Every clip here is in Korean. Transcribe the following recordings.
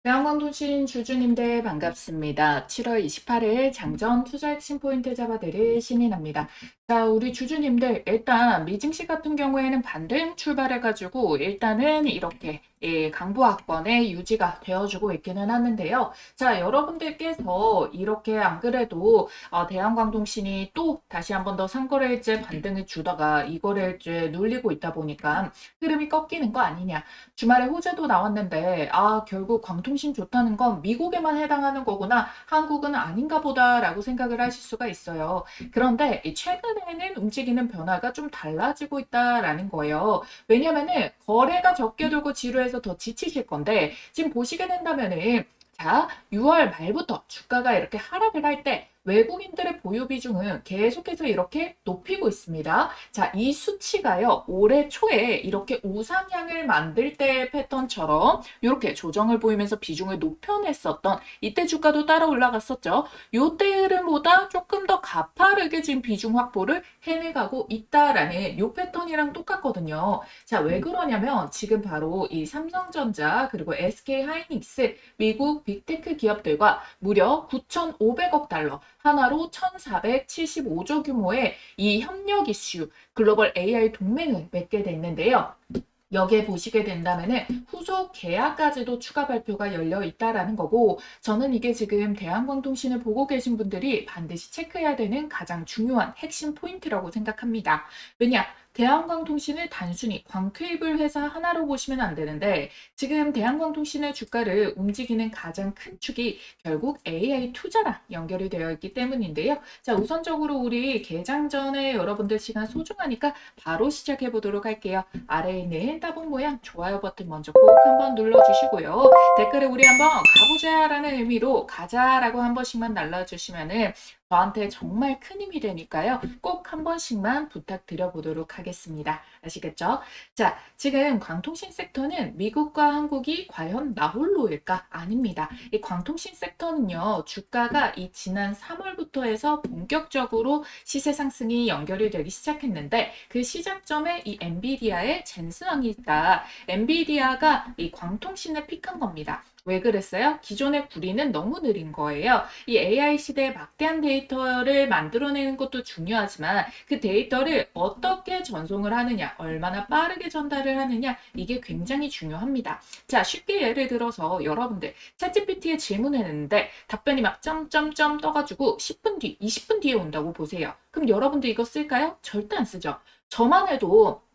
대한광통신 주주님들 반갑습니다. 7월 28일 장전 투자 핵심 포인트 잡아드릴 신인합니다. 자, 우리 주주님들 일단 미증시 같은 경우에는 반등 출발해가지고 일단은 이렇게 강보합권에 유지가 되어주고 있기는 하는데요. 자, 여러분들께서 이렇게 안 그래도 대한광통신이 또 다시 한 번 더 상거래일제 반등을 주다가 이거래일제 눌리고 있다 보니까 흐름이 꺾이는 거 아니냐. 주말에 호재도 나왔는데 결국 광통신 좋다는 건 미국에만 해당하는 거구나. 한국은 아닌가 보다라고 생각을 하실 수가 있어요. 그런데 최근에는 움직이는 변화가 좀 달라지고 있다라는 거예요. 왜냐면은 거래가 적게 돌고 지루해서 더 지치실 건데 지금 보시게 된다면은 자, 6월 말부터 주가가 이렇게 하락을 할 때 외국인들의 보유 비중은 계속해서 이렇게 높이고 있습니다. 자, 이 수치가요, 올해 초에 이렇게 우상향을 만들 때의 패턴처럼 이렇게 조정을 보이면서 비중을 높여냈었던 이때 주가도 따라 올라갔었죠. 요때 흐름보다 조금 더 가파르게 지금 비중 확보를 해내가고 있다라는 요 패턴이랑 똑같거든요. 자, 왜 그러냐면 지금 바로 이 삼성전자 그리고 SK 하이닉스 미국 빅테크 기업들과 무려 9,500억 달러 하나로 1,475조 규모의 이 협력 이슈 글로벌 AI 동맹을 맺게 됐는데요. 여기에 보시게 된다면은 후속 계약까지도 추가 발표가 열려 있다라는 거고 저는 이게 지금 대한광통신을 보고 계신 분들이 반드시 체크해야 되는 가장 중요한 핵심 포인트라고 생각합니다. 왜냐? 대한광통신을 단순히 광케이블 회사 하나로 보시면 안 되는데 지금 대한광통신의 주가를 움직이는 가장 큰 축이 결국 AI 투자랑 연결이 되어 있기 때문인데요. 자, 우선적으로 우리 개장 전에 여러분들 시간 소중하니까 바로 시작해 보도록 할게요. 아래에 있는 따봉 모양 좋아요 버튼 먼저 꼭 한번 눌러주시고요. 댓글에 우리 한번 가보자라는 의미로 가자라고 한 번씩만 날라주시면은 저한테 정말 큰 힘이 되니까요. 꼭 한 번씩만 부탁드려 보도록 하겠습니다. 아시겠죠? 자, 지금 광통신 섹터는 미국과 한국이 과연 나홀로일까? 아닙니다. 이 광통신 섹터는요, 주가가 이 지난 3월부터 해서 본격적으로 시세 상승이 연결이 되기 시작했는데 그 시작점에 이 엔비디아의 젠슨왕이 있다. 엔비디아가 이 광통신을 픽한 겁니다. 왜 그랬어요? 기존의 구리는 너무 느린 거예요. 이 AI 시대에 막대한 데이터를 만들어내는 것도 중요하지만 그 데이터를 어떻게 전송을 하느냐, 얼마나 빠르게 전달을 하느냐, 이게 굉장히 중요합니다. 자, 쉽게 예를 들어서 여러분들 챗GPT에 질문했는데 답변이 막 점점점 떠가지고 10분 뒤, 20분 뒤에 온다고 보세요. 그럼 여러분들 이거 쓸까요? 절대 안 쓰죠. 저만 해도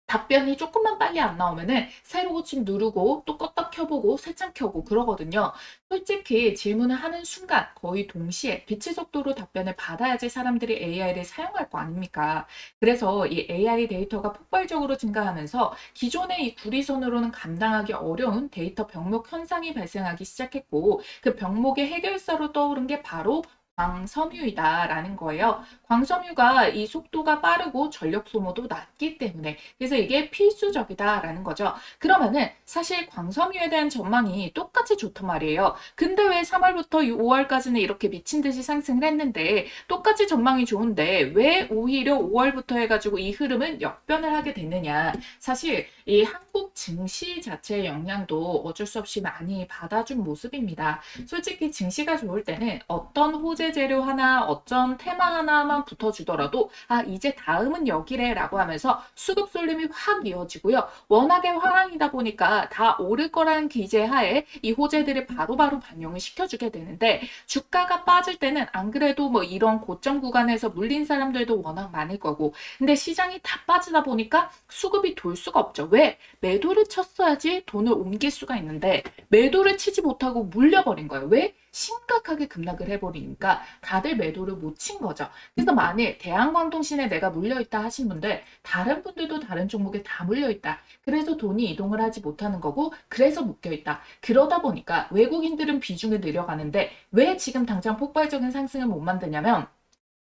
답변이 조금만 빨리 안 나오면은 새로 고침 누르고 또 껐다 켜보고 새창 켜고 그러거든요. 솔직히 질문을 하는 순간 거의 동시에 빛의 속도로 답변을 받아야지 사람들이 AI를 사용할 거 아닙니까? 그래서 이 AI 데이터가 폭발적으로 증가하면서 기존의 이 구리선으로는 감당하기 어려운 데이터 병목 현상이 발생하기 시작했고 그 병목의 해결사로 떠오른 게 바로 광섬유이다라는 거예요. 광섬유가 이 속도가 빠르고 전력 소모도 낮기 때문에 그래서 이게 필수적이다라는 거죠. 그러면은 사실 광섬유에 대한 전망이 똑같이 좋단 말이에요. 근데 왜 3월부터 5월까지는 이렇게 미친 듯이 상승을 했는데 똑같이 전망이 좋은데 왜 오히려 5월부터 해가지고 이 흐름은 역변을 하게 됐느냐. 사실 이 한국 증시 자체의 영향도 어쩔 수 없이 많이 받아준 모습입니다. 솔직히 증시가 좋을 때는 어떤 호재 재료 하나, 어떤 테마 하나만 붙어주더라도 이제 다음은 여기래 라고 하면서 수급 쏠림이 확 이어지고요. 워낙에 화랑이다 보니까 다 오를 거라는 기재 하에 이 호재들을 바로바로 반영을 시켜주게 되는데 주가가 빠질 때는 안 그래도 뭐 이런 고점 구간에서 물린 사람들도 워낙 많을 거고 근데 시장이 다 빠지다 보니까 수급이 돌 수가 없죠. 왜? 매도를 쳤어야지 돈을 옮길 수가 있는데 매도를 치지 못하고 물려버린 거예요. 왜? 심각하게 급락을 해버리니까 다들 매도를 못 친 거죠. 그래서 만일 대한광통신에 내가 물려있다 하신 분들 다른 분들도 다른 종목에 다 물려있다. 그래서 돈이 이동을 하지 못하는 거고 그래서 묶여있다. 그러다 보니까 외국인들은 비중을 늘려가는데 왜 지금 당장 폭발적인 상승을 못 만드냐면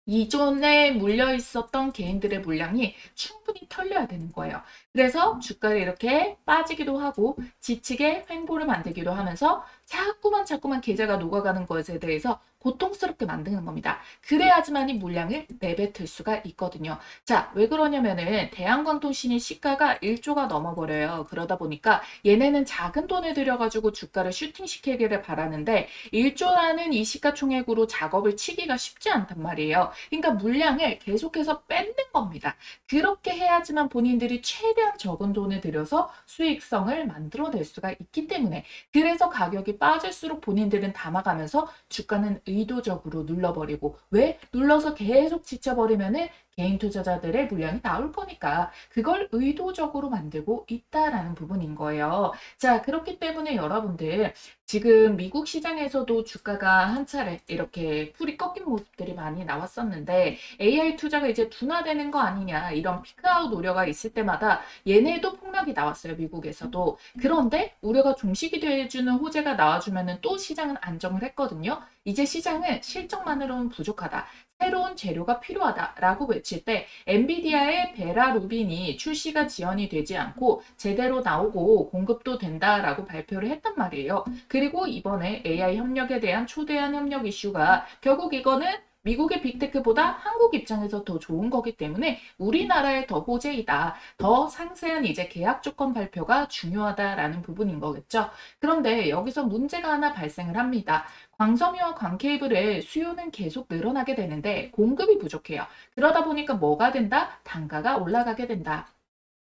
이전에 물려 있었던 개인들의 물량이 충분히 털려야 되는 거예요. 그래서 주가를 이렇게 빠지기도 하고 지치게 횡보를 만들기도 하면서 자꾸만 계좌가 녹아가는 것에 대해서 고통스럽게 만드는 겁니다. 그래야지만 이 물량을 내뱉을 수가 있거든요. 자, 왜 그러냐면은 대한광통신이 시가가 1조가 넘어버려요. 그러다 보니까 얘네는 작은 돈을 들여가지고 주가를 슈팅시키기를 바라는데 1조라는 이 시가총액으로 작업을 치기가 쉽지 않단 말이에요. 그러니까 물량을 계속해서 뺏는 겁니다. 그렇게 해야지만 본인들이 최대한 적은 돈을 들여서 수익성을 만들어낼 수가 있기 때문에, 그래서 가격이 빠질수록 본인들은 담아가면서 주가는 의도적으로 눌러버리고, 왜? 눌러서 계속 지쳐버리면은 개인 투자자들의 물량이 나올 거니까 그걸 의도적으로 만들고 있다라는 부분인 거예요. 자, 그렇기 때문에 여러분들 지금 미국 시장에서도 주가가 한 차례 이렇게 풀이 꺾인 모습들이 많이 나왔었는데, AI 투자가 이제 둔화되는 거 아니냐 이런 피크아웃 우려가 있을 때마다 얘네도 폭락이 나왔어요, 미국에서도. 그런데 우려가 종식이 돼주는 호재가 나와주면은 또 시장은 안정을 했거든요. 이제 시장은 실적만으로는 부족하다, 새로운 재료가 필요하다라고 외칠 때 엔비디아의 베라 루빈이 출시가 지연이 되지 않고 제대로 나오고 공급도 된다라고 발표를 했단 말이에요. 그리고 이번에 AI 협력에 대한 초대한 협력 이슈가 결국 이거는 미국의 빅테크보다 한국 입장에서 더 좋은 거기 때문에 우리나라에 더 호재이다, 더 상세한 이제 계약 조건 발표가 중요하다라는 부분인 거겠죠. 그런데 여기서 문제가 하나 발생을 합니다. 광섬유와 광케이블의 수요는 계속 늘어나게 되는데 공급이 부족해요. 그러다 보니까 뭐가 된다? 단가가 올라가게 된다.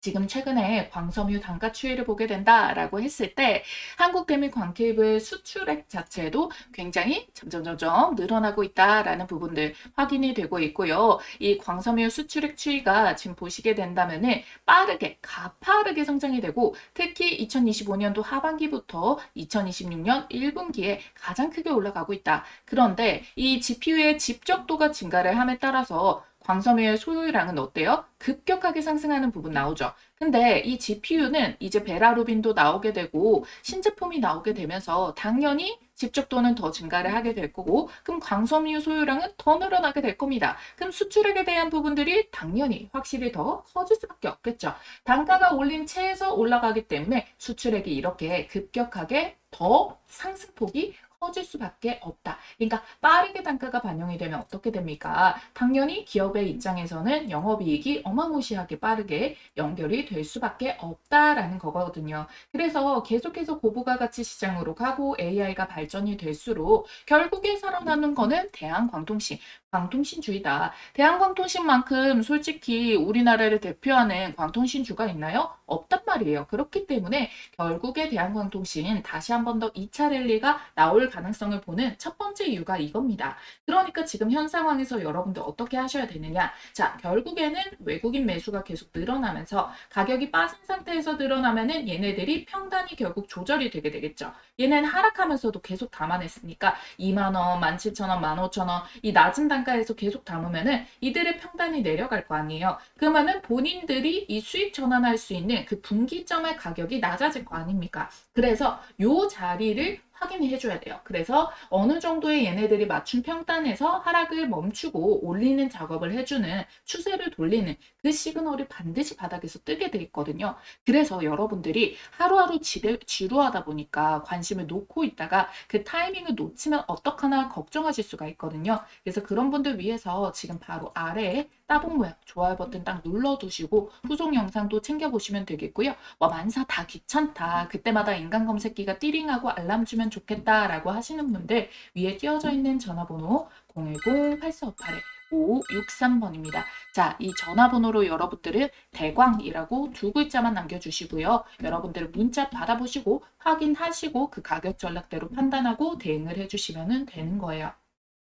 지금 최근에 광섬유 단가 추이를 보게 된다라고 했을 때 한국개미 광케이블 수출액 자체도 굉장히 점점 늘어나고 있다라는 부분들 확인이 되고 있고요. 이 광섬유 수출액 추이가 지금 보시게 된다면은 빠르게, 가파르게 성장이 되고, 특히 2025년도 하반기부터 2026년 1분기에 가장 크게 올라가고 있다. 그런데 이 GPU의 집적도가 증가를 함에 따라서 광섬유의 소요량은 어때요? 급격하게 상승하는 부분 나오죠. 근데 이 GPU는 이제 베라루빈도 나오게 되고 신제품이 나오게 되면서 당연히 집적도는 더 증가를 하게 될 거고, 그럼 광섬유 소요량은 더 늘어나게 될 겁니다. 그럼 수출액에 대한 부분들이 당연히 확실히 더 커질 수밖에 없겠죠. 단가가 올린 채에서 올라가기 때문에 수출액이 이렇게 급격하게 더 상승폭이 커질 수밖에 없다. 그러니까 빠르게 단가가 반영이 되면 어떻게 됩니까? 당연히 기업의 입장에서는 영업이익이 어마무시하게 빠르게 연결이 될 수밖에 없다라는 거거든요. 그래서 계속해서 고부가가치 시장으로 가고 AI가 발전이 될수록 결국에 살아남는 거는 대한광통신, 광통신주의다. 대한광통신만큼 솔직히 우리나라를 대표하는 광통신주가 있나요? 없단 말이에요. 그렇기 때문에 결국에 대한광통신 다시 한 번 더 2차 랠리가 나올 가능성을 보는 첫 번째 이유가 이겁니다. 그러니까 지금 현 상황에서 여러분들 어떻게 하셔야 되느냐? 자, 결국에는 외국인 매수가 계속 늘어나면서 가격이 빠진 상태에서 늘어나면은 얘네들이 평단이 결국 조절이 되게 되겠죠. 얘네는 하락하면서도 계속 담아냈으니까 2만 원, 17,000원, 15,000원 이 낮은 단가에서 계속 담으면은 이들의 평단이 내려갈 거 아니에요. 그러면은 본인들이 이 수익 전환할 수 있는 그 분기점의 가격이 낮아질 거 아닙니까? 그래서 요 자리를 확인해 줘야 돼요. 그래서 어느 정도의 얘네들이 맞춤 평단에서 하락을 멈추고 올리는 작업을 해주는, 추세를 돌리는 그 시그널이 반드시 바닥에서 뜨게 돼 있거든요. 그래서 여러분들이 하루하루 지루하다 보니까 관심을 놓고 있다가 그 타이밍을 놓치면 어떡하나 걱정하실 수가 있거든요. 그래서 그런 분들 위해서 지금 바로 아래에 따봉 모양 좋아요 버튼 딱 눌러두시고 후속 영상도 챙겨보시면 되겠고요. 뭐 만사 다 귀찮다, 그때마다 인간 검색기가 띠링하고 알람 주면 좋겠다라고 하시는 분들 위에 띄어져 있는 전화번호 010-8485-5563번입니다. 자, 이 전화번호로 여러분들은 대광이라고 두 글자만 남겨주시고요. 여러분들 문자 받아보시고 확인하시고 그 가격 전략대로 판단하고 대응을 해주시면 되는 거예요.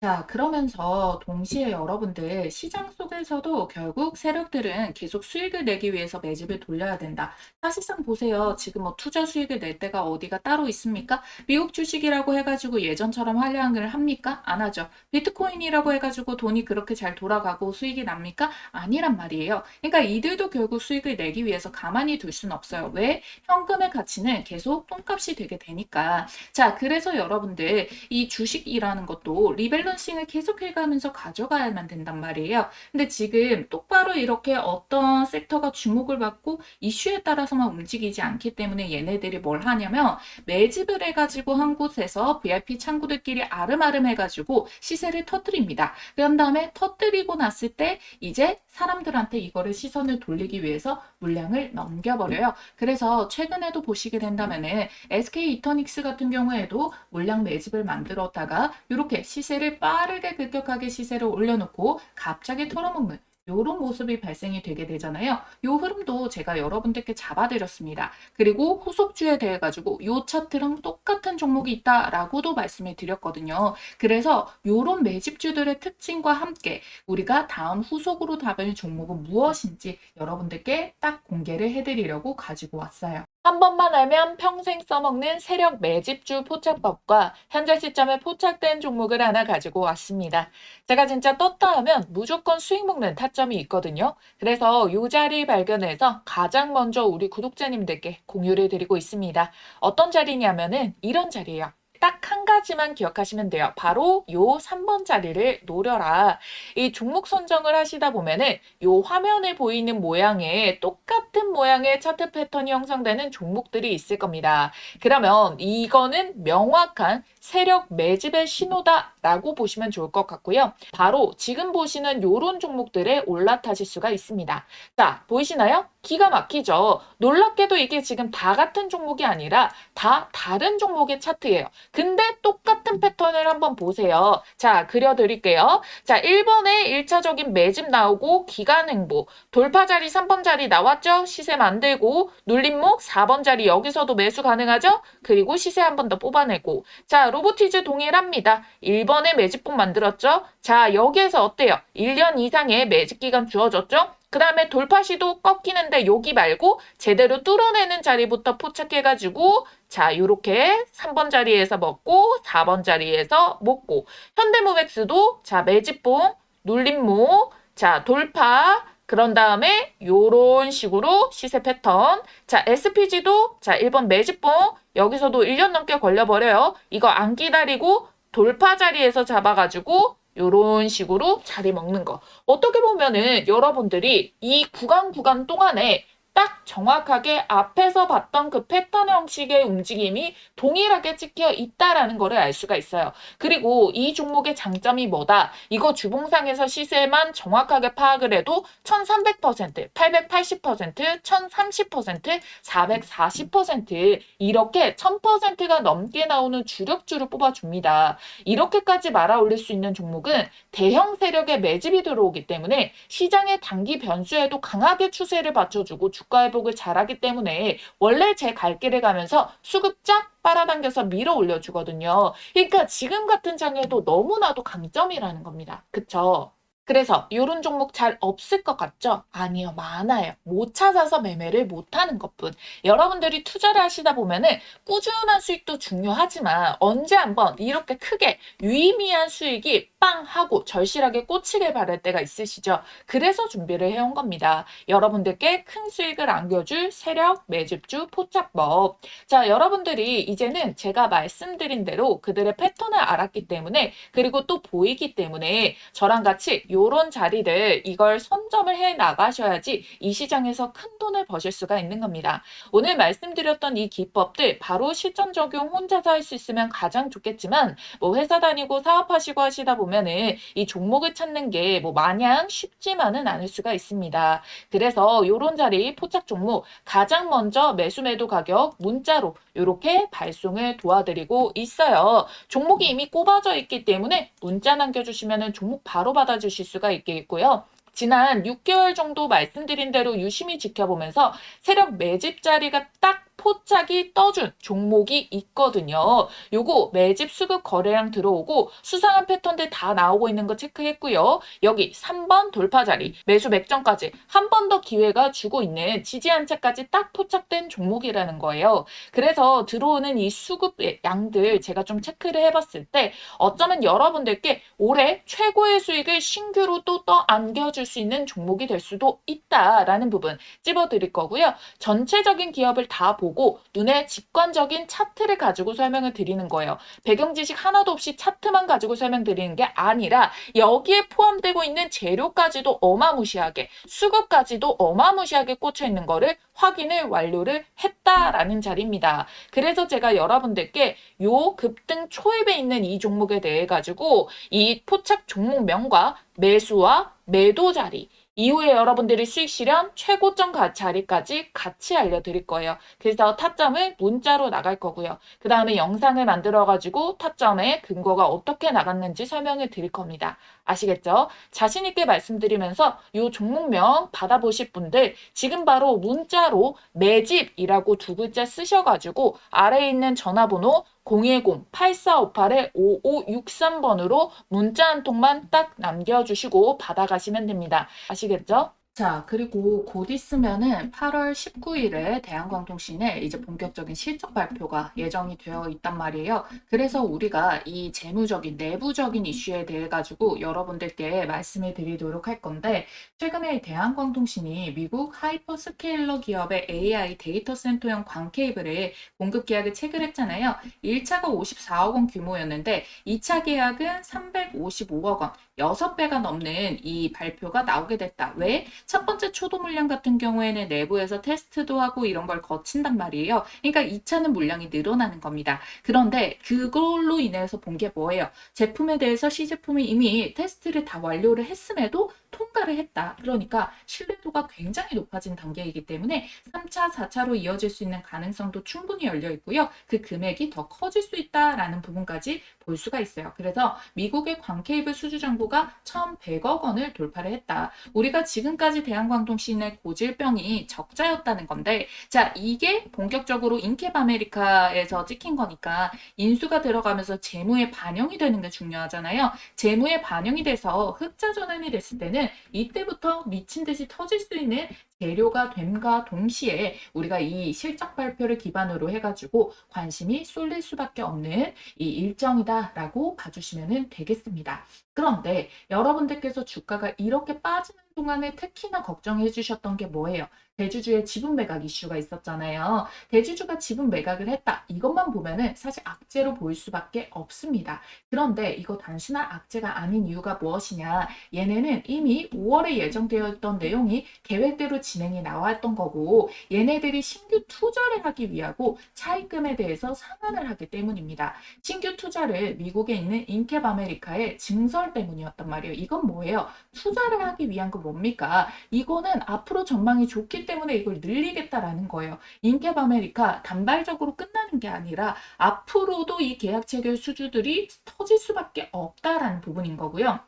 자, 그러면서 동시에 여러분들 시장 속에서도 결국 세력들은 계속 수익을 내기 위해서 매집을 돌려야 된다. 사실상 보세요. 지금 뭐 투자 수익을 낼 때가 어디가 따로 있습니까? 미국 주식이라고 해가지고 예전처럼 활약을 합니까? 안 하죠. 비트코인이라고 해가지고 돈이 그렇게 잘 돌아가고 수익이 납니까? 아니란 말이에요. 그러니까 이들도 결국 수익을 내기 위해서 가만히 둘 수는 없어요. 왜? 현금의 가치는 계속 똥값이 되게 되니까. 자, 그래서 여러분들 이 주식이라는 것도 리밸런스 밸런싱을 계속 해가면서 가져가야만 된단 말이에요. 근데 지금 똑바로 이렇게 어떤 섹터가 주목을 받고 이슈에 따라서만 움직이지 않기 때문에 얘네들이 뭘 하냐면 매집을 해가지고 한 곳에서 VIP 창구들끼리 아름아름 해가지고 시세를 터뜨립니다. 그런 다음에 터뜨리고 났을 때 이제 사람들한테 이거를 시선을 돌리기 위해서 물량을 넘겨버려요. 그래서 최근에도 보시게 된다면은 SK 이터닉스 같은 경우에도 물량 매집을 만들었다가 이렇게 시세를 빠르게 급격하게 시세를 올려놓고 갑자기 털어먹는 이런 모습이 발생이 되게 되잖아요. 이 흐름도 제가 여러분들께 잡아드렸습니다. 그리고 후속주에 대해 가지고 이 차트랑 똑같은 종목이 있다라고도 말씀을 드렸거든요. 그래서 이런 매집주들의 특징과 함께 우리가 다음 후속으로 담을 종목은 무엇인지 여러분들께 딱 공개를 해드리려고 가지고 왔어요. 한 번만 알면 평생 써먹는 세력 매집주 포착법과 현재 시점에 포착된 종목을 하나 가지고 왔습니다. 제가 진짜 떴다 하면 무조건 수익 먹는 타점이 있거든요. 그래서 이 자리 발견해서 가장 먼저 우리 구독자님들께 공유를 드리고 있습니다. 어떤 자리냐면은 이런 자리예요. 딱 한 가지만 기억하시면 돼요. 바로 요 3번 자리를 노려라. 이 종목 선정을 하시다 보면은 요 화면에 보이는 모양에 똑같은 모양의 차트 패턴이 형성되는 종목들이 있을 겁니다. 그러면 이거는 명확한 세력 매집의 신호다라고 보시면 좋을 것 같고요. 바로 지금 보시는 요런 종목들에 올라타실 수가 있습니다. 자, 보이시나요? 기가 막히죠. 놀랍게도 이게 지금 다 같은 종목이 아니라 다 다른 종목의 차트예요. 근데 똑같은 패턴을 한번 보세요. 자, 그려드릴게요. 자, 1번에 1차적인 매집 나오고 기간 행보, 돌파 자리 3번 자리 나왔죠? 시세 만들고 눌림목 4번 자리 여기서도 매수 가능하죠? 그리고 시세 한 번 더 뽑아내고 자, 로보티즈 동일합니다. 1번에 매집봉 만들었죠? 자, 여기에서 어때요? 1년 이상의 매집 기간 주어졌죠? 그 다음에 돌파 시도 꺾이는데 여기 말고 제대로 뚫어내는 자리부터 포착해가지고 자, 요렇게 3번 자리에서 먹고 4번 자리에서 먹고 현대모백스도 자, 매집봉, 눌림목, 자, 돌파 그런 다음에 요런 식으로 시세 패턴 자, SPG도 자, 1번 매집봉 여기서도 1년 넘게 걸려버려요. 이거 안 기다리고 돌파 자리에서 잡아가지고 요런 식으로 자리 먹는 거. 어떻게 보면은 여러분들이 이 구간 동안에 딱 정확하게 앞에서 봤던 그 패턴 형식의 움직임이 동일하게 찍혀 있다라는 거를 알 수가 있어요. 그리고 이 종목의 장점이 뭐다? 이거 주봉상에서 시세만 정확하게 파악을 해도 1300%, 880%, 1030%, 440% 이렇게 1000%가 넘게 나오는 주력주를 뽑아줍니다. 이렇게까지 말아 올릴 수 있는 종목은 대형 세력의 매집이 들어오기 때문에 시장의 단기 변수에도 강하게 추세를 받쳐주고 주가 회복을 잘하기 때문에 원래 제 갈 길을 가면서 수급 쫙 빨아당겨서 밀어 올려주거든요. 그러니까 지금 같은 장에도 너무나도 강점이라는 겁니다. 그쵸? 그래서 이런 종목 잘 없을 것 같죠? 아니요, 많아요. 못 찾아서 매매를 못하는 것뿐. 여러분들이 투자를 하시다 보면은 꾸준한 수익도 중요하지만 언제 한번 이렇게 크게 유의미한 수익이 빵 하고 절실하게 꽂히길 바랄 때가 있으시죠? 그래서 준비를 해온 겁니다. 여러분들께 큰 수익을 안겨줄 세력 매집주 포착법. 자, 여러분들이 이제는 제가 말씀드린 대로 그들의 패턴을 알았기 때문에 그리고 또 보이기 때문에 저랑 같이 요런 자리를 이걸 선점을 해 나가셔야지 이 시장에서 큰 돈을 버실 수가 있는 겁니다. 오늘 말씀드렸던 이 기법들 바로 실전 적용 혼자서 할 수 있으면 가장 좋겠지만 뭐 회사 다니고 사업하시고 하시다 보면은 이 종목을 찾는 게 뭐 마냥 쉽지만은 않을 수가 있습니다. 그래서 요런 자리 포착 종목 가장 먼저 매수 매도 가격 문자로 이렇게 발송을 도와드리고 있어요. 종목이 이미 꼽아져 있기 때문에 문자 남겨주시면 종목 바로 받아주실 수가 있겠고요. 지난 6개월 정도 말씀드린 대로 유심히 지켜보면서 세력 매집 자리가 딱 포착이 떠준 종목이 있거든요. 요거 매집 수급 거래량 들어오고 수상한 패턴들 다 나오고 있는 거 체크했고요. 여기 3번 돌파 자리 매수 맥점까지 한 번 더 기회가 주고 있는 지지 안착까지 딱 포착된 종목이라는 거예요. 그래서 들어오는 이 수급의 양들 제가 좀 체크를 해봤을 때 어쩌면 여러분들께 올해 최고의 수익을 신규로 또 안겨줄 수 있는 종목이 될 수도 있다라는 부분 찝어드릴 거고요. 전체적인 기업을 다 보고 보고 눈에 직관적인 차트를 가지고 설명을 드리는 거예요. 배경 지식 하나도 없이 차트만 가지고 설명드리는 게 아니라 여기에 포함되고 있는 재료까지도 어마무시하게, 수급까지도 어마무시하게 꽂혀 있는 거를 확인을 완료를 했다라는 자리입니다. 그래서 제가 여러분들께 요 급등 초입에 있는 이 종목에 대해 가지고 이 포착 종목명과 매수와 매도 자리, 이후에 여러분들이 수익 실현 최고점 자리까지 같이 알려드릴 거예요. 그래서 타점을 문자로 나갈 거고요. 그 다음에 영상을 만들어가지고 타점의 근거가 어떻게 나갔는지 설명을 드릴 겁니다. 아시겠죠? 자신 있게 말씀드리면서 이 종목명 받아보실 분들 지금 바로 문자로 매집이라고 두 글자 쓰셔가지고 아래에 있는 전화번호 010-8458-5563번으로 문자 한 통만 딱 남겨주시고 받아가시면 됩니다. 아시겠죠? 자, 그리고 곧 있으면은 8월 19일에 대한광통신에 이제 본격적인 실적 발표가 예정이 되어 있단 말이에요. 그래서 우리가 이 재무적인 내부적인 이슈에 대해 가지고 여러분들께 말씀을 드리도록 할 건데, 최근에 대한광통신이 미국 하이퍼스케일러 기업의 AI 데이터 센터용 광 케이블을 공급 계약을 체결했잖아요. 1차가 54억 원 규모였는데 2차 계약은 355억 원, 6배가 넘는 이 발표가 나오게 됐다. 왜? 첫 번째 초도 물량 같은 경우에는 내부에서 테스트도 하고 이런 걸 거친단 말이에요. 그러니까 2차는 물량이 늘어나는 겁니다. 그런데 그걸로 인해서 본 게 뭐예요? 제품에 대해서 시제품이 이미 테스트를 다 완료를 했음에도 통과를 했다. 그러니까 신뢰도가 굉장히 높아진 단계이기 때문에 3차, 4차로 이어질 수 있는 가능성도 충분히 열려 있고요. 그 금액이 더 커질 수 있다라는 부분까지 볼 수가 있어요. 그래서 미국의 광케이블 수주 잔고가 1,100억 원을 돌파를 했다. 우리가 지금까지 대한광통신의 고질병이 적자였다는 건데, 자, 이게 본격적으로 인캡 아메리카에서 찍힌 거니까 인수가 들어가면서 재무에 반영이 되는 게 중요하잖아요. 재무에 반영이 돼서 흑자 전환이 됐을 때는 이때부터 미친 듯이 터질 수 있는 재료가 됨과 동시에 우리가 이 실적 발표를 기반으로 해가지고 관심이 쏠릴 수밖에 없는 이 일정이다라고 봐주시면 되겠습니다. 그런데 여러분들께서 주가가 이렇게 빠지는 동안에 특히나 걱정해 주셨던 게 뭐예요? 대주주의 지분 매각 이슈가 있었잖아요. 대주주가 지분 매각을 했다. 이것만 보면은 사실 악재로 보일 수밖에 없습니다. 그런데 이거 단순한 악재가 아닌 이유가 무엇이냐? 얘네는 이미 5월에 예정되어 있던 내용이 계획대로 진행이 나왔던 거고 얘네들이 신규 투자를 하기 위하고 차입금에 대해서 상환을 하기 때문입니다. 신규 투자를 미국에 있는 인캡 아메리카의 증설 때문이었단 말이에요. 이건 뭐예요? 투자를 하기 위한 거 뭡니까? 이거는 앞으로 전망이 좋기 때문에 이걸 늘리겠다라는 거예요. 인캡 아메리카 단발적으로 끝나는 게 아니라 앞으로도 이 계약 체결 수주들이 터질 수밖에 없다라는 부분인 거고요.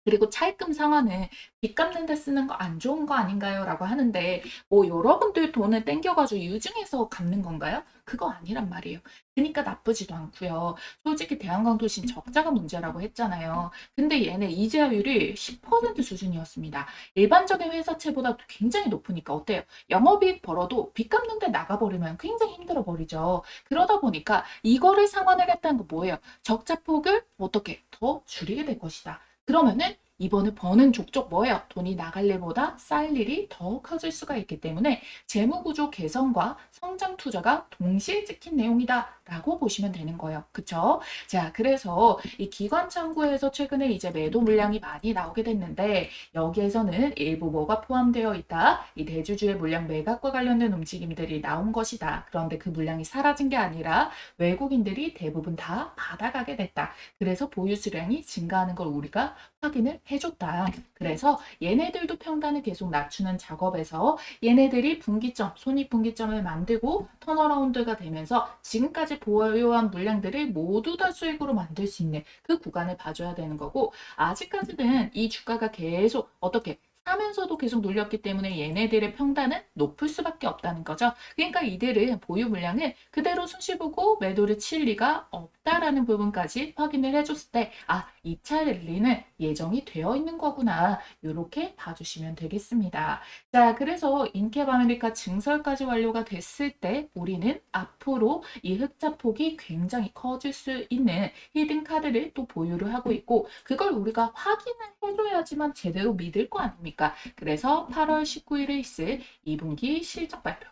그리고 차입금 상환은 빚 갚는 데 쓰는 거 안 좋은 거 아닌가요? 라고 하는데 뭐 여러분들 돈을 땡겨가지고 유증해서 갚는 건가요? 그거 아니란 말이에요. 그러니까 나쁘지도 않고요. 솔직히 대한광통신 적자가 문제라고 했잖아요. 근데 얘네 이자율이 10% 수준이었습니다. 일반적인 회사채보다 굉장히 높으니까 어때요? 영업이익 벌어도 빚 갚는 데 나가버리면 굉장히 힘들어 버리죠. 그러다 보니까 이거를 상환을 했다는 거 뭐예요? 적자폭을 어떻게 더 줄이게 될 것이다. 그러면은 이번에 버는 족족 뭐예요? 돈이 나갈 일보다 쌀 일이 더 커질 수가 있기 때문에 재무구조 개선과 성장 투자가 동시에 찍힌 내용이다 라고 보시면 되는 거예요. 그쵸? 자, 그래서 이 기관 창구에서 최근에 이제 매도 물량이 많이 나오게 됐는데 여기에서는 일부 뭐가 포함되어 있다? 이 대주주의 물량 매각과 관련된 움직임들이 나온 것이다. 그런데 그 물량이 사라진 게 아니라 외국인들이 대부분 다 받아가게 됐다. 그래서 보유 수량이 증가하는 걸 우리가 확인을 해줬다. 그래서 얘네들도 평단을 계속 낮추는 작업에서 얘네들이 분기점, 손익분기점을 만들고 턴어라운드가 되면서 지금까지 보유한 물량들을 모두 다 수익으로 만들 수 있는 그 구간을 봐줘야 되는 거고 아직까지는 이 주가가 계속 어떻게 사면서도 계속 눌렸기 때문에 얘네들의 평단은 높을 수밖에 없다는 거죠. 그러니까 이들은 보유 물량을 그대로 손실 보고 매도를 칠 리가 없다라는 부분까지 확인을 해줬을 때 아, 2차 랠리는 예정이 되어 있는 거구나. 이렇게 봐주시면 되겠습니다. 자, 그래서 인캡 아메리카 증설까지 완료가 됐을 때 우리는 앞으로 이 흑자 폭이 굉장히 커질 수 있는 히든 카드를 또 보유를 하고 있고 그걸 우리가 확인을 해줘야지만 제대로 믿을 거 아닙니까? 그래서 8월 19일에 있을 2분기 실적 발표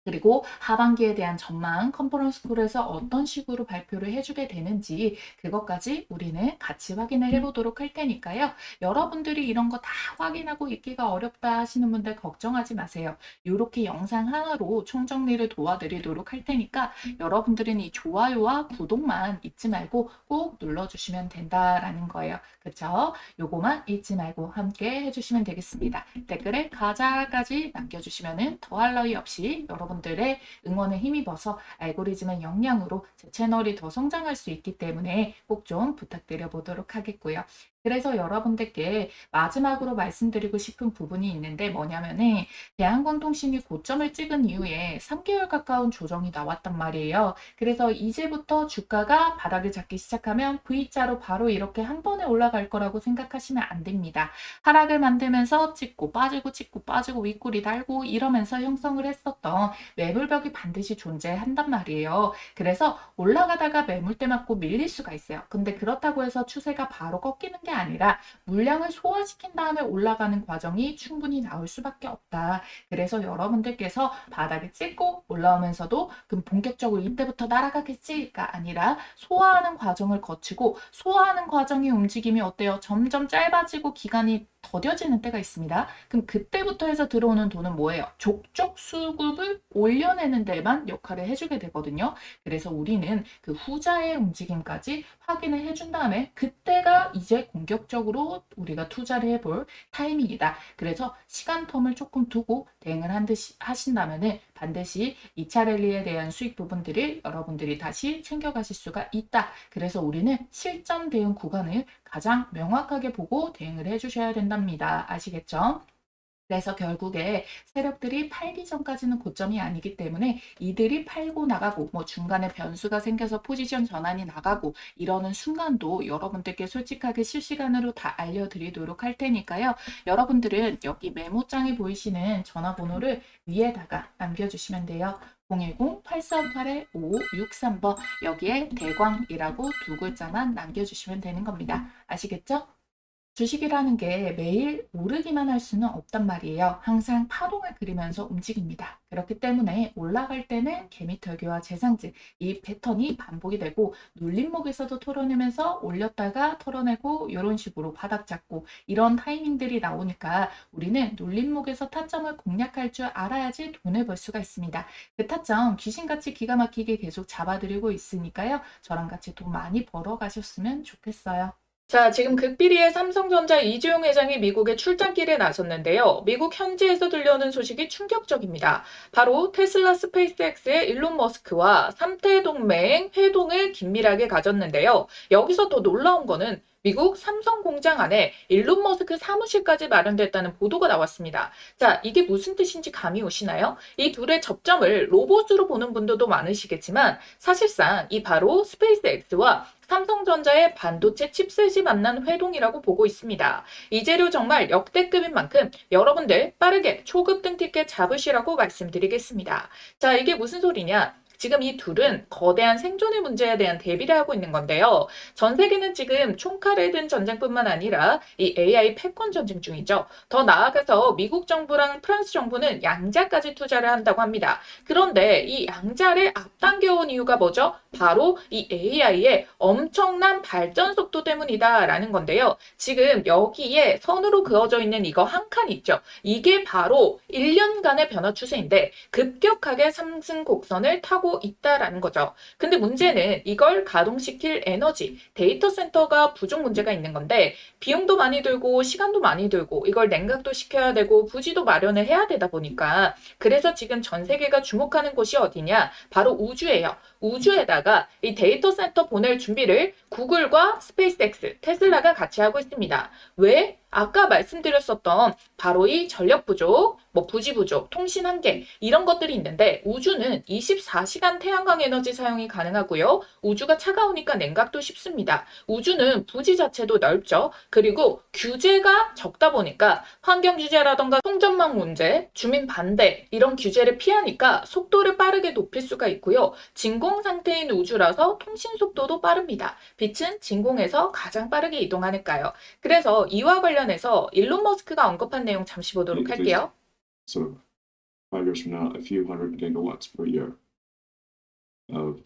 그리고 하반기에 대한 전망, 컨퍼런스 콜에서 어떤 식으로 발표를 해주게 되는지 그것까지 우리는 같이 확인을 해보도록 할 테니까요. 여러분들이 이런 거 다 확인하고 있기가 어렵다 하시는 분들 걱정하지 마세요. 이렇게 영상 하나로 총정리를 도와드리도록 할 테니까 여러분들은 이 좋아요와 구독만 잊지 말고 꼭 눌러주시면 된다라는 거예요. 그쵸? 요거만 잊지 말고 함께 해주시면 되겠습니다. 댓글에 가자까지 남겨주시면 더할 나위 없이 여러분들의 응원에 힘입어서 알고리즘의 역량으로 제 채널이 더 성장할 수 있기 때문에 꼭 좀 부탁드려 보도록 하겠고요. 그래서 여러분들께 마지막으로 말씀드리고 싶은 부분이 있는데 뭐냐면은 대한광통신이 고점을 찍은 이후에 3개월 가까운 조정이 나왔단 말이에요. 그래서 이제부터 주가가 바닥을 잡기 시작하면 V자로 바로 이렇게 한 번에 올라갈 거라고 생각하시면 안 됩니다. 하락을 만들면서 찍고 빠지고 윗골이 달고 이러면서 형성을 했었던 매물벽이 반드시 존재한단 말이에요. 그래서 올라가다가 매물대 맞고 밀릴 수가 있어요. 근데 그렇다고 해서 추세가 바로 꺾이는 게 아니라 물량을 소화시킨 다음에 올라가는 과정이 충분히 나올 수밖에 없다. 그래서 여러분들께서 바닥을 찍고 올라오면서도 그럼 본격적으로 이때부터 날아가겠지가 아니라 소화하는 과정을 거치고 소화하는 과정의 움직임이 어때요? 점점 짧아지고 기간이 더뎌지는 때가 있습니다. 그럼 그때부터 해서 들어오는 돈은 뭐예요? 족족 수급을 올려내는 데만 역할을 해주게 되거든요. 그래서 우리는 그 후자의 움직임까지 확인을 해준 다음에 그때가 이제 공격적으로 우리가 투자를 해볼 타이밍이다. 그래서 시간 텀을 조금 두고 대응을 하신다면은 반드시 2차 랠리에 대한 수익 부분들을 여러분들이 다시 챙겨가실 수가 있다. 그래서 우리는 실전 대응 구간을 가장 명확하게 보고 대응을 해주셔야 된답니다. 아시겠죠? 그래서 결국에 세력들이 팔기 전까지는 고점이 아니기 때문에 이들이 팔고 나가고 뭐 중간에 변수가 생겨서 포지션 전환이 나가고 이러는 순간도 여러분들께 솔직하게 실시간으로 다 알려드리도록 할 테니까요. 여러분들은 여기 메모장에 보이시는 전화번호를 위에다가 남겨주시면 돼요. 010-8458-5563번 여기에 대광이라고 두 글자만 남겨주시면 되는 겁니다. 아시겠죠? 주식이라는 게 매일 오르기만 할 수는 없단 말이에요. 항상 파동을 그리면서 움직입니다. 그렇기 때문에 올라갈 때는 개미털기와 재상진, 이 패턴이 반복이 되고 눌림목에서도 털어내면서 올렸다가 털어내고 이런 식으로 바닥 잡고 이런 타이밍들이 나오니까 우리는 눌림목에서 타점을 공략할 줄 알아야지 돈을 벌 수가 있습니다. 그 타점 귀신같이 기가 막히게 계속 잡아드리고 있으니까요. 저랑 같이 돈 많이 벌어 가셨으면 좋겠어요. 자, 지금 극비리의 삼성전자 이재용 회장이 미국에 출장길에 나섰는데요. 미국 현지에서 들려오는 소식이 충격적입니다. 바로 테슬라 스페이스X의 일론 머스크와 3태 동맹 회동을 긴밀하게 가졌는데요. 여기서 더 놀라운 거는 미국 삼성 공장 안에 일론 머스크 사무실까지 마련됐다는 보도가 나왔습니다. 자, 이게 무슨 뜻인지 감이 오시나요? 이 둘의 접점을 로봇으로 보는 분들도 많으시겠지만 사실상 이 바로 스페이스X와 삼성전자의 반도체 칩셋이 만난 회동이라고 보고 있습니다. 이 재료 정말 역대급인 만큼 여러분들 빠르게 초급 등티켓 잡으시라고 말씀드리겠습니다. 자, 이게 무슨 소리냐? 지금 이 둘은 거대한 생존의 문제에 대한 대비를 하고 있는 건데요. 전 세계는 지금 총칼을 든 전쟁뿐만 아니라 이 AI 패권 전쟁 중이죠. 더 나아가서 미국 정부랑 프랑스 정부는 양자까지 투자를 한다고 합니다. 그런데 이 양자를 앞당겨온 이유가 뭐죠? 바로 이 AI의 엄청난 발전 속도 때문이다라는 건데요. 지금 여기에 선으로 그어져 있는 이거 한 칸 있죠. 이게 바로 1년간의 변화 추세인데 급격하게 상승 곡선을 타고 있다라는 거죠. 근데 문제는 이걸 가동시킬 에너지, 데이터 센터가 부족 문제가 있는 건데 비용도 많이 들고 시간도 많이 들고 이걸 냉각도 시켜야 되고 부지도 마련을 해야 되다 보니까 그래서 지금 전 세계가 주목하는 곳이 어디냐? 바로 우주예요. 우주에다가 이 데이터 센터 보낼 준비를 구글과 스페이스X, 테슬라가 같이 하고 있습니다. 왜? 아까 말씀드렸었던 바로 이 전력 부족, 뭐 부지 부족, 통신 한계 이런 것들이 있는데 우주는 24시간 태양광 에너지 사용이 가능하고요. 우주가 차가우니까 냉각도 쉽습니다. 우주는 부지 자체도 넓죠. 그리고 규제가 적다 보니까 환경 규제라던가 송전망 문제, 주민 반대 이런 규제를 피하니까 속도를 빠르게 높일 수가 있고요. 진공 상태인 우주라서 통신 속도도 빠릅니다. 빛은 진공에서 가장 빠르게 이동하니까요. 그래서 이와 관련해서 일론 머스크가 언급한 내용 잠시 보도록 할게요. 5 years from now, a few hundred gigawatts per year of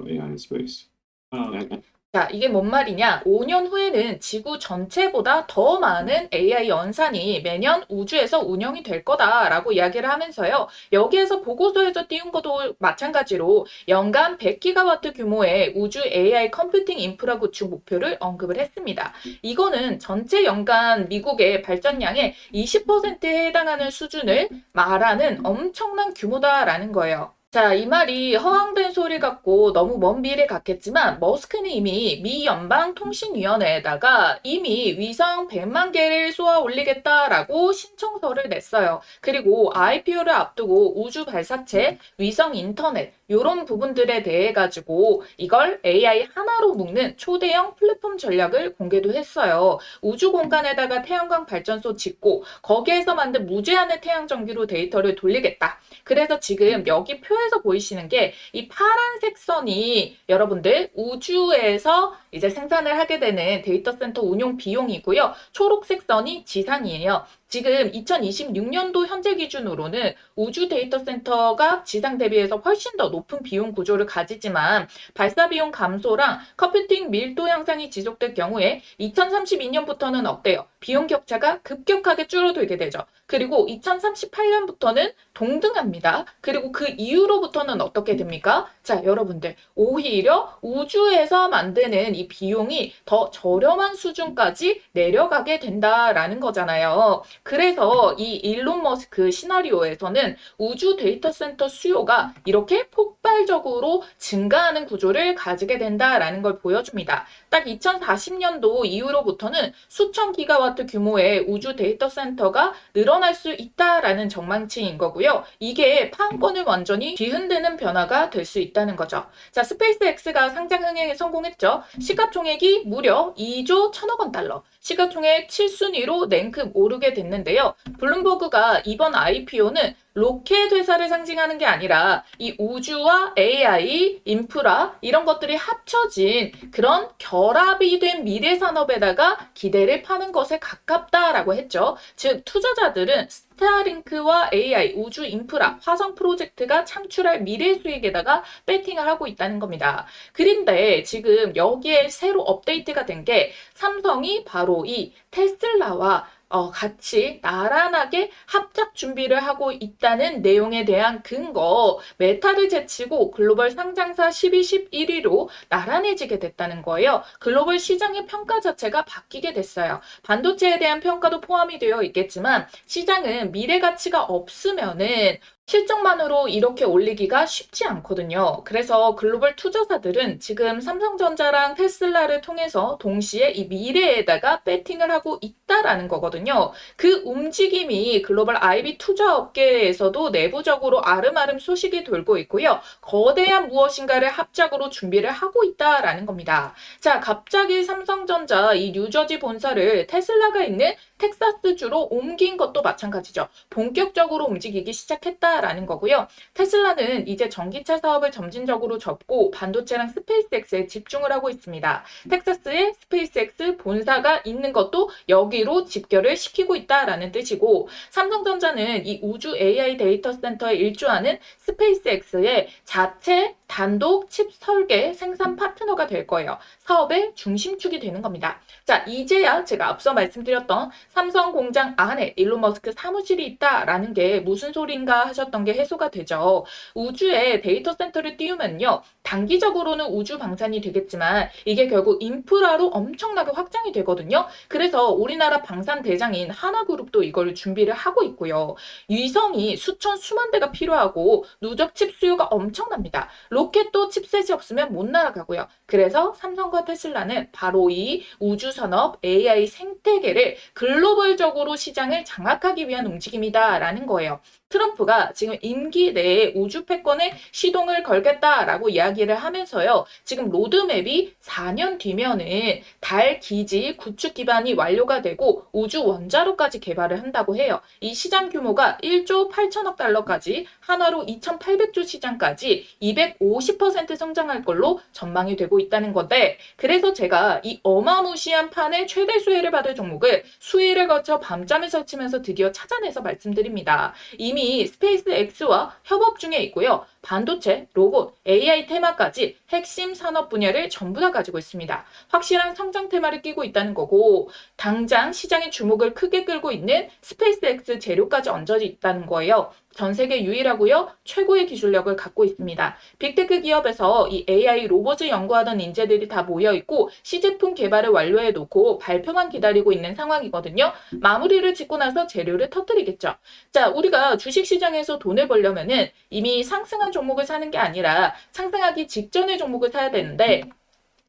AI in space. And 자, 이게 뭔 말이냐? 5년 후에는 지구 전체보다 더 많은 AI 연산이 매년 우주에서 운영이 될 거다라고 이야기를 하면서요. 여기에서 보고서에서 띄운 것도 마찬가지로 연간 100기가와트 규모의 우주 AI 컴퓨팅 인프라 구축 목표를 언급을 했습니다. 이거는 전체 연간 미국의 발전량의 20%에 해당하는 수준을 말하는 엄청난 규모다라는 거예요. 자, 이 말이 허황된 소리 같고 너무 먼 미래 같겠지만 머스크는 이미 미 연방통신위원회에다가 이미 위성 100만 개를 쏘아 올리겠다라고 신청서를 냈어요. 그리고 IPO를 앞두고 우주 발사체, 위성 인터넷 이런 부분들에 대해 가지고 이걸 AI 하나로 묶는 초대형 플랫폼 전략을 공개도 했어요. 우주 공간에다가 태양광 발전소 짓고 거기에서 만든 무제한의 태양 전기로 데이터를 돌리겠다. 그래서 지금 여기 표에서 보이시는 게 이 파란색 선이 여러분들 우주에서 이제 생산을 하게 되는 데이터 센터 운용 비용이고요. 초록색 선이 지상이에요. 지금 2026년도 현재 기준으로는 우주 데이터 센터가 지상 대비해서 훨씬 더 높은 비용 구조를 가지지만 발사 비용 감소랑 컴퓨팅 밀도 향상이 지속될 경우에 2032년부터는 어때요? 비용 격차가 급격하게 줄어들게 되죠. 그리고 2038년부터는 동등합니다. 그리고 그 이후로부터는 어떻게 됩니까? 자, 여러분들 오히려 우주에서 만드는 이 비용이 더 저렴한 수준까지 내려가게 된다라는 거잖아요. 그래서 이 일론 머스크 시나리오에서는 우주 데이터 센터 수요가 이렇게 폭발적으로 증가하는 구조를 가지게 된다라는 걸 보여줍니다. 딱 2040년도 이후로부터는 수천 기가와트 규모의 우주 데이터 센터가 늘어날 수 있다라는 전망치인 거고요. 이게 판권을 완전히 뒤흔드는 변화가 될 수 있다는 거죠. 자, 스페이스X가 상장 흥행에 성공했죠. 시가총액이 무려 2조 1천억 원 달러. 시가총액 7순위로 랭크 오르게 됐는데요. 블룸버그가 이번 IPO는 로켓 회사를 상징하는 게 아니라 이 우주와 AI, 인프라 이런 것들이 합쳐진 그런 결합이 된 미래 산업에다가 기대를 파는 것에 가깝다라고 했죠. 즉 투자자들은 스타링크와 AI, 우주 인프라, 화성 프로젝트가 창출할 미래 수익에다가 배팅을 하고 있다는 겁니다. 그런데 지금 여기에 새로 업데이트가 된 게 삼성이 바로 이 테슬라와 같이 나란하게 합작 준비를 하고 있다는 내용에 대한 근거, 메타를 제치고 글로벌 상장사 12, 11위로 나란해지게 됐다는 거예요. 글로벌 시장의 평가 자체가 바뀌게 됐어요. 반도체에 대한 평가도 포함이 되어 있겠지만 시장은 미래 가치가 없으면은 실적만으로 이렇게 올리기가 쉽지 않거든요. 그래서 글로벌 투자사들은 지금 삼성전자랑 테슬라를 통해서 동시에 이 미래에다가 배팅을 하고 있다라는 거거든요. 그 움직임이 글로벌 IB 투자 업계에서도 내부적으로 아름아름 소식이 돌고 있고요. 거대한 무엇인가를 합작으로 준비를 하고 있다라는 겁니다. 자, 갑자기 삼성전자 이 뉴저지 본사를 테슬라가 있는 텍사스주로 옮긴 것도 마찬가지죠. 본격적으로 움직이기 시작했다라는 거고요. 테슬라는 이제 전기차 사업을 점진적으로 접고 반도체랑 스페이스X에 집중을 하고 있습니다. 텍사스에 스페이스X 본사가 있는 것도 여기로 집결을 시키고 있다라는 뜻이고 삼성전자는 이 우주 AI 데이터 센터에 일조하는 스페이스X의 자체 단독 칩 설계 생산 파트너가 될 거예요. 사업의 중심축이 되는 겁니다. 자, 이제야 제가 앞서 말씀드렸던 삼성 공장 안에 일론 머스크 사무실이 있다라는 게 무슨 소린가 하셨던 게 해소가 되죠. 우주에 데이터 센터를 띄우면요. 단기적으로는 우주 방산이 되겠지만 이게 결국 인프라로 엄청나게 확장이 되거든요. 그래서 우리나라 방산 대장인 하나그룹도 이걸 준비를 하고 있고요. 위성이 수천 수만 대가 필요하고 누적 칩 수요가 엄청납니다. 로켓도 칩셋이 없으면 못 날아가고요. 그래서 삼성과 테슬라는 바로 이 우주산업 AI 생태계를 글로벌적으로 시장을 장악하기 위한 움직임이다라는 거예요. 트럼프가 지금 임기 내에 우주 패권에 시동을 걸겠다라고 이야기 이야기를 하면서요. 지금 로드맵이 4년 뒤면은 달 기지 구축 기반이 완료가 되고 우주 원자로까지 개발을 한다고 해요. 이 시장 규모가 1조 8천억 달러까지 한화로 2,800조 시장까지 250% 성장할 걸로 전망이 되고 있다는 건데, 그래서 제가 이 어마무시한 판의 최대 수혜를 받을 종목을 수일을 거쳐 밤잠을 설치면서 드디어 찾아내서 말씀드립니다. 이미 스페이스 X와 협업 중에 있고요. 반도체, 로봇, AI 테마까지 핵심 산업 분야를 전부 다 가지고 있습니다. 확실한 성장 테마를 끼고 있다는 거고, 당장 시장의 주목을 크게 끌고 있는 스페이스 X 재료까지 얹어져 있다는 거예요. 전 세계 유일하고요. 최고의 기술력을 갖고 있습니다. 빅테크 기업에서 이 AI 로봇을 연구하던 인재들이 다 모여 있고 시제품 개발을 완료해 놓고 발표만 기다리고 있는 상황이거든요. 마무리를 짓고 나서 재료를 터뜨리겠죠. 자, 우리가 주식시장에서 돈을 벌려면은 이미 상승한 종목을 사는 게 아니라 상승하기 직전의 종목을 사야 되는데,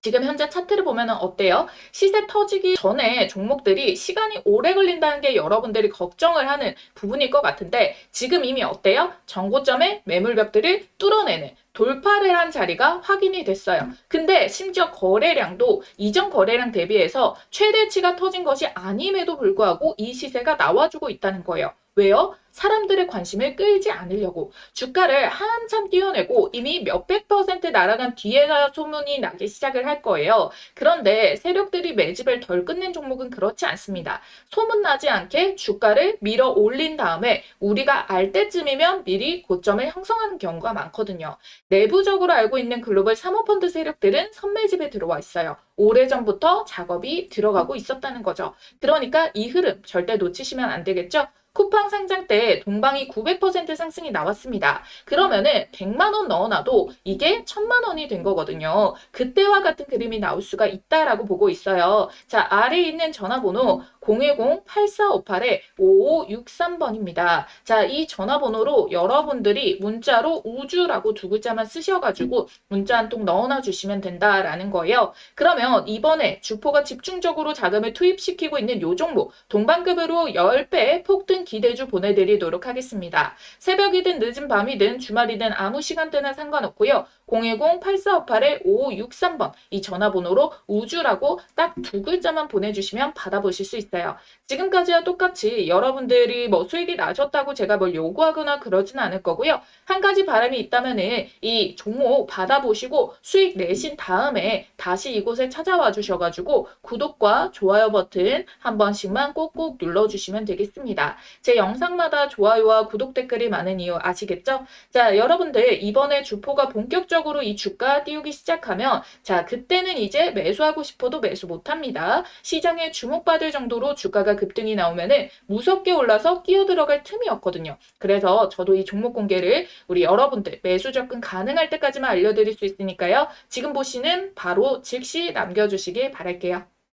지금 현재 차트를 보면 어때요? 시세 터지기 전에 종목들이 시간이 오래 걸린다는 게 여러분들이 걱정을 하는 부분일 것 같은데, 지금 이미 어때요? 전고점의 매물벽들을 뚫어내는 돌파를 한 자리가 확인이 됐어요. 근데 심지어 거래량도 이전 거래량 대비해서 최대치가 터진 것이 아님에도 불구하고 이 시세가 나와주고 있다는 거예요. 왜요? 사람들의 관심을 끌지 않으려고 주가를 한참 띄워내고 이미 몇백 % 날아간 뒤에야 소문이 나기 시작을 할 거예요. 그런데 세력들이 매집을 덜 끝낸 종목은 그렇지 않습니다. 소문나지 않게 주가를 밀어 올린 다음에 우리가 알 때쯤이면 미리 고점을 형성하는 경우가 많거든요. 내부적으로 알고 있는 글로벌 사모펀드 세력들은 선매집에 들어와 있어요. 오래전부터 작업이 들어가고 있었다는 거죠. 그러니까 이 흐름 절대 놓치시면 안 되겠죠? 쿠팡 상장 때 동방이 900% 상승이 나왔습니다. 그러면은 100만 원 넣어놔도 이게 1000만 원이 된 거거든요. 그때와 같은 그림이 나올 수가 있다라고 보고 있어요. 자, 아래에 있는 전화번호 010-8458-5563번입니다. 자, 이 전화번호로 여러분들이 문자로 우주라고 두 글자만 쓰셔가지고 문자 한 통 넣어놔 주시면 된다라는 거예요. 그러면 이번에 주포가 집중적으로 자금을 투입시키고 있는 요 종목 동방급으로 10배 폭등 기대주 보내드리도록 하겠습니다. 새벽이든 늦은 밤이든 주말이든 아무 시간대나 상관없고요. 010-8458-5563번 이 전화번호로 우주라고 딱 두 글자만 보내주시면 받아보실 수 있어요. 지금까지와 똑같이 여러분들이 뭐 수익이 나셨다고 제가 뭘 요구하거나 그러진 않을 거고요. 한 가지 바람이 있다면은 이 종목 받아보시고 수익 내신 다음에 다시 이곳에 찾아와 주셔가지고 구독과 좋아요 버튼 한 번씩만 꼭꼭 눌러주시면 되겠습니다. 제 영상마다 좋아요와 구독 댓글이 많은 이유 아시겠죠? 자, 여러분들 이번에 주포가 본격적으로 이 주가 띄우기 시작하면 자, 그때는 이제 매수하고 싶어도 매수 못합니다. 시장에 주목받을 정도로 주가가 급등이 나오면은 무섭게 올라서 끼어들어갈 틈이 없거든요. 그래서 저도 이 종목 공개를 우리 여러분들 매수 접근 가능할 때까지만 알려드릴 수 있으니까요. 지금 보시는 바로 즉시 남겨주시길 바랄게요.